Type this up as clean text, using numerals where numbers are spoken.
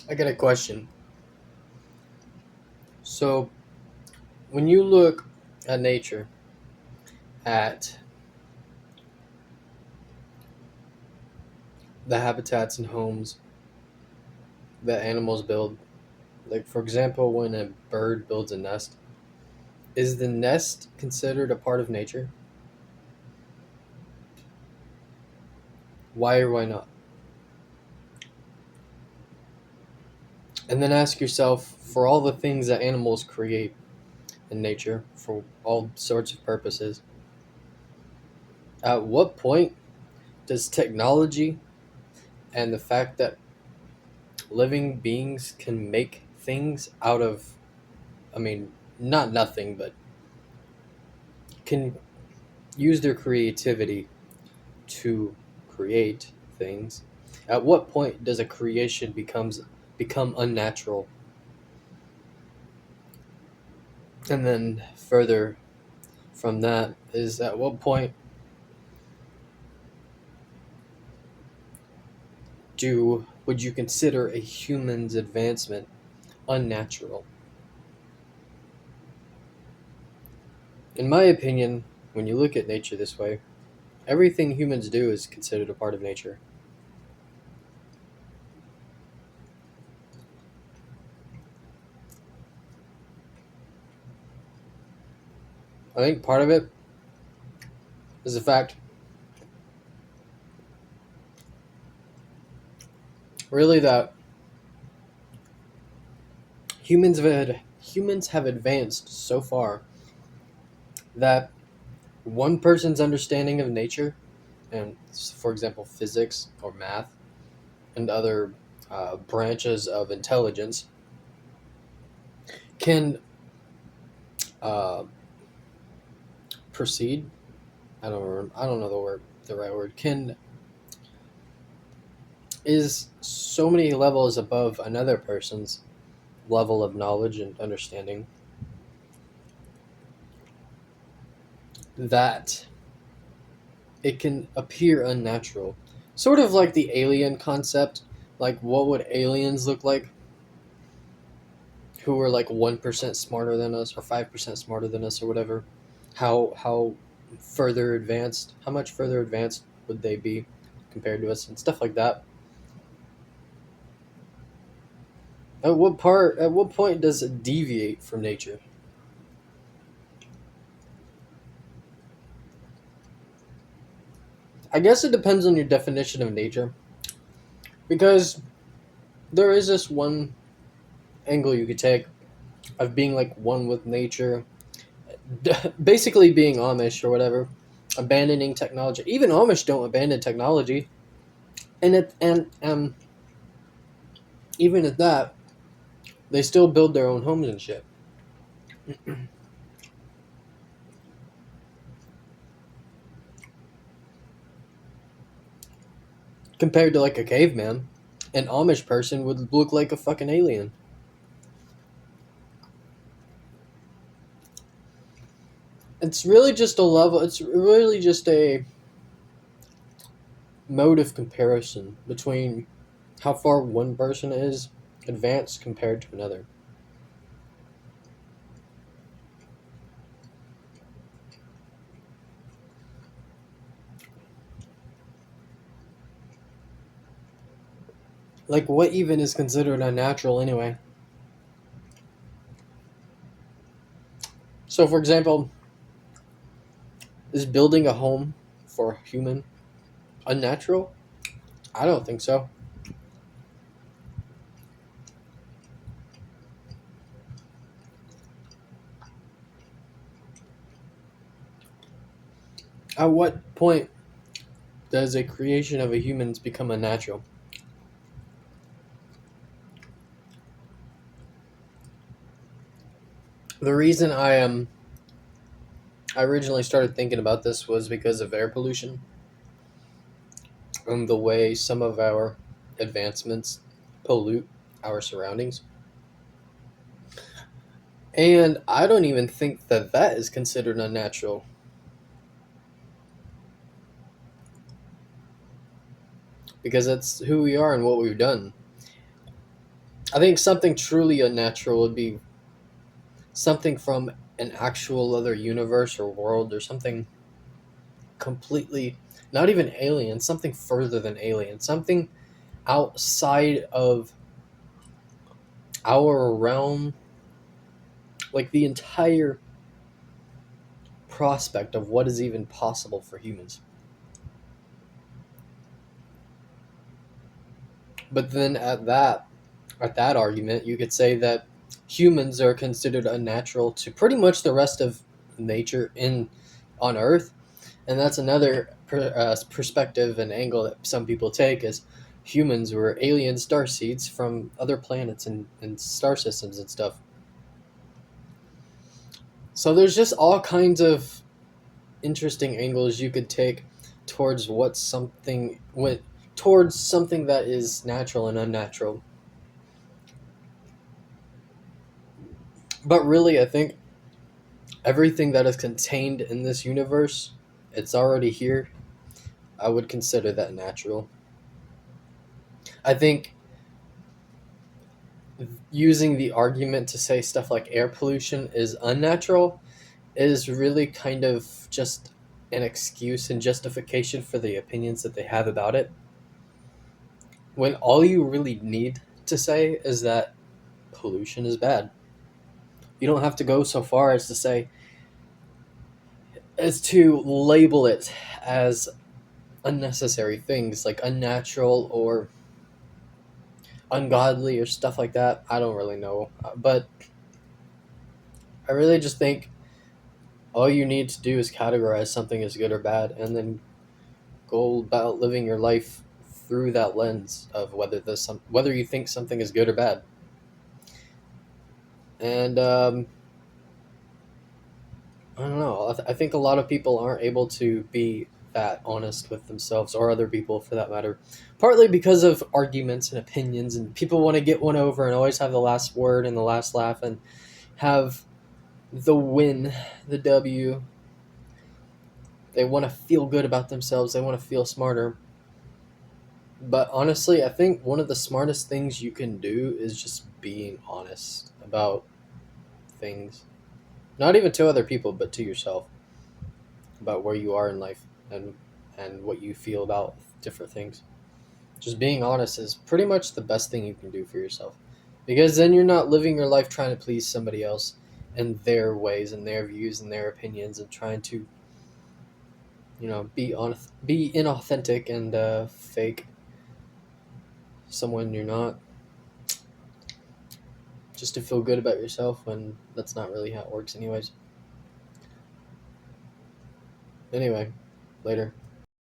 I got a question. So, when you look at nature, at the habitats and homes that animals build, like for example, when a bird builds a nest, is the nest considered a part of nature? Why or why not? And then ask yourself for all the things that animals create in nature for all sorts of purposes, at what point does technology and the fact that living beings can make things out of, I mean, not nothing, but can use their creativity to create things. At what point does a creation become unnatural? And then further from that is at what point do would you consider a human's advancement unnatural? In my opinion, when you look at nature this way, everything humans do is considered a part of nature. I think part of it is the fact, really, that humans have advanced so far that one person's understanding of nature, and for example physics or math and other branches of intelligence, can uh, proceed. I don't know the right word. Can is so many levels above another person's level of knowledge and understanding that it can appear unnatural. Sort of like the alien concept. Like, what would aliens look like who were like 1% smarter than us or 5% smarter than us or whatever? How further advanced, how much further advanced would they be compared to us and stuff like that? At what point does it deviate from nature? I guess it depends on your definition of nature because there is this one angle you could take of being like one with nature, basically being Amish or whatever, abandoning technology. Even Amish don't abandon technology, and even at that, they still build their own homes and shit. Compared to like a caveman, an Amish person would look like a fucking alien. It's really just a level. It's really just a mode of comparison between how far one person is advanced compared to another. Like, what even is considered unnatural anyway? So, for example, is building a home for a human unnatural? I don't think so. At what point does a creation of a humans become unnatural? The reason I originally started thinking about this was because of air pollution and the way some of our advancements pollute our surroundings. And I don't even think that that is considered unnatural because that's who we are and what we've done. I think something truly unnatural would be something from an actual other universe or world, or something completely, not even alien, something further than alien, something outside of our realm, like the entire prospect of what is even possible for humans. But then at that argument, you could say that humans are considered unnatural to pretty much the rest of nature in on Earth, and that's another perspective and angle that some people take is humans were alien star seeds from other planets and star systems and stuff. So there's just all kinds of interesting angles you could take towards what something went towards something that is natural and unnatural. But really, I think everything that is contained in this universe, it's already here. I would consider that natural. I think using the argument to say stuff like air pollution is unnatural is really kind of just an excuse and justification for the opinions that they have about it. When all you really need to say is that pollution is bad. You don't have to go so far as to say, as to label it as unnecessary things like unnatural or ungodly or stuff like that. I don't really know. But I really just think all you need to do is categorize something as good or bad and then go about living your life through that lens of whether you think something is good or bad. And I don't know. I think a lot of people aren't able to be that honest with themselves or other people for that matter. Partly because of arguments and opinions, and people want to get one over and always have the last word and the last laugh and have the win, the W. They want to feel good about themselves, they want to feel smarter. But honestly, I think one of the smartest things you can do is just being honest about things. Not even to other people, but to yourself about where you are in life and what you feel about different things. Just being honest is pretty much the best thing you can do for yourself. Because then you're not living your life trying to please somebody else and their ways and their views and their opinions and trying to, be inauthentic and fake someone you're not just to feel good about yourself when that's not really how it works anyways. Anyway, later.